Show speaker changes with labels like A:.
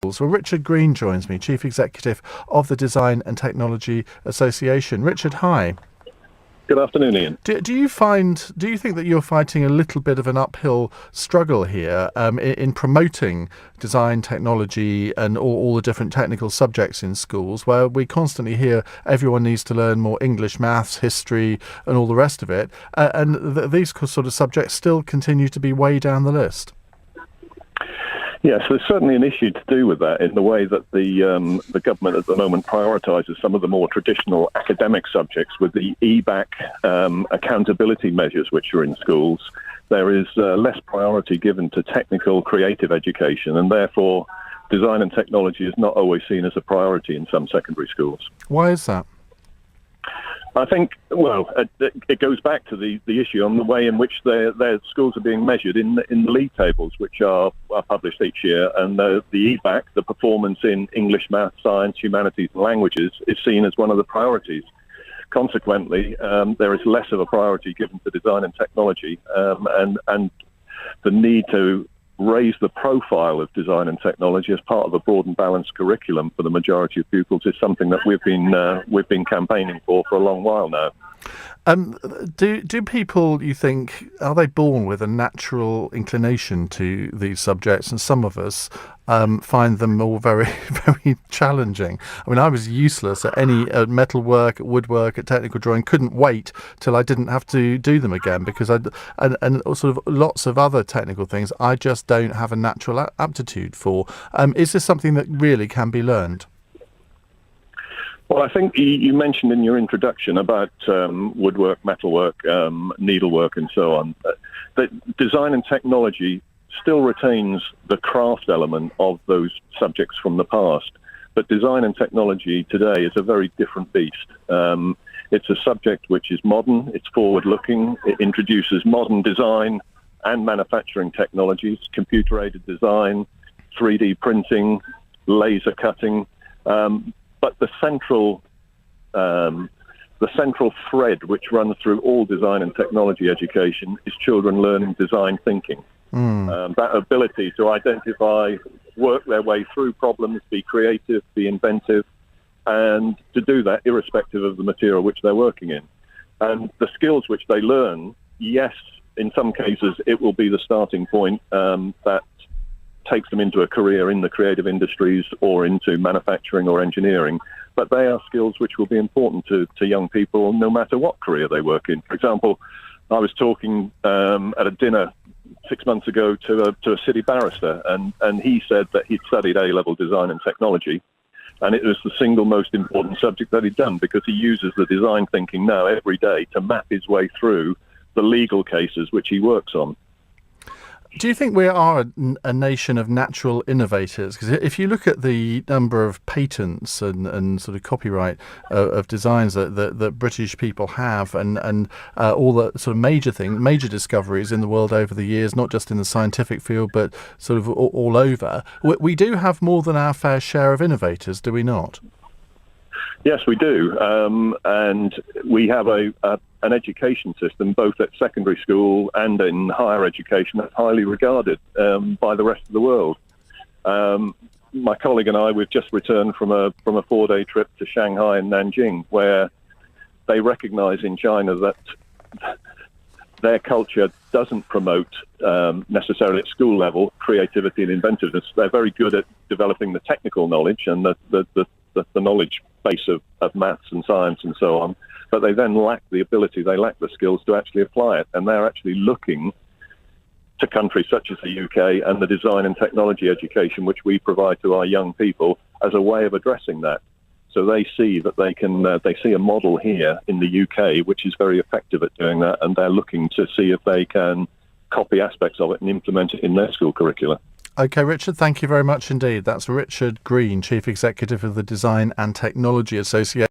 A: Well, Richard Green joins me, Chief Executive of the Design and Technology Association. Richard, hi.
B: Good afternoon, Ian.
A: Do you think that you're fighting a little bit of an uphill struggle here in promoting design, technology and all the different technical subjects in schools, where we constantly hear everyone needs to learn more English, maths, history and all the rest of it, and these sort of subjects still continue to be way down the list?
B: Yes, there's certainly an issue to do with that in the way that the government at the moment prioritises some of the more traditional academic subjects with the EBAC accountability measures which are in schools. There is less priority given to technical, creative education, and therefore design and technology is not always seen as a priority in some secondary schools.
A: Why is that?
B: I think, well, it goes back to the issue on the way in which their schools are being measured in the league tables, which are published each year. And the EBAC, the performance in English, maths, science, humanities and languages, is seen as one of the priorities. Consequently, there is less of a priority given to design and technology, and the need to raise the profile of design and technology as part of a broad and balanced curriculum for the majority of pupils is something that we've been campaigning for a long while now.
A: Do people, you think, are they born with a natural inclination to these subjects? And some of us find them all very, very challenging. I mean, I was useless at any metalwork, woodwork, at technical drawing. Couldn't wait till I didn't have to do them again because and sort of lots of other technical things I just don't have a natural aptitude for. Is this something that really can be learned?
B: Well, I think you mentioned in your introduction about woodwork, metalwork, needlework and so on, that design and technology still retains the craft element of those subjects from the past. But design and technology today is a very different beast. It's a subject which is modern, it's forward-looking, it introduces modern design and manufacturing technologies, computer-aided design, 3D printing, laser cutting. But the central thread which runs through all design and technology education is children learning design thinking. That ability to identify, work their way through problems, be creative, be inventive, and to do that irrespective of the material which they're working in. And the skills which they learn, yes, in some cases it will be the starting point that takes them into a career in the creative industries or into manufacturing or engineering. But they are skills which will be important to young people no matter what career they work in. For example, I was talking at a dinner 6 months ago to a city barrister, and he said that he'd studied A-level design and technology, and it was the single most important subject that he'd done because he uses the design thinking now every day to map his way through the legal cases which he works on.
A: Do you think we are a nation of natural innovators? Because if you look at the number of patents and sort of copyright of designs that British people have, and all the sort of major discoveries in the world over the years, not just in the scientific field, but sort of all over, we do have more than our fair share of innovators, do we not?
B: Yes, we do. And we have an education system, both at secondary school and in higher education, that's highly regarded by the rest of the world. My colleague and I, we've just returned from a 4-day trip to Shanghai and Nanjing, where they recognize in China that their culture doesn't promote necessarily at school level creativity and inventiveness. They're very good at developing the technical knowledge and the knowledge base of maths and science and so on, but they then lack the ability, they lack the skills to actually apply it. And they're actually looking to countries such as the UK and the design and technology education which we provide to our young people as a way of addressing that. So they see that they see a model here in the UK which is very effective at doing that, and they're looking to see if they can copy aspects of it and implement it in their school curricula.
A: OK, Richard, thank you very much indeed. That's Richard Green, Chief Executive of the Design and Technology Association.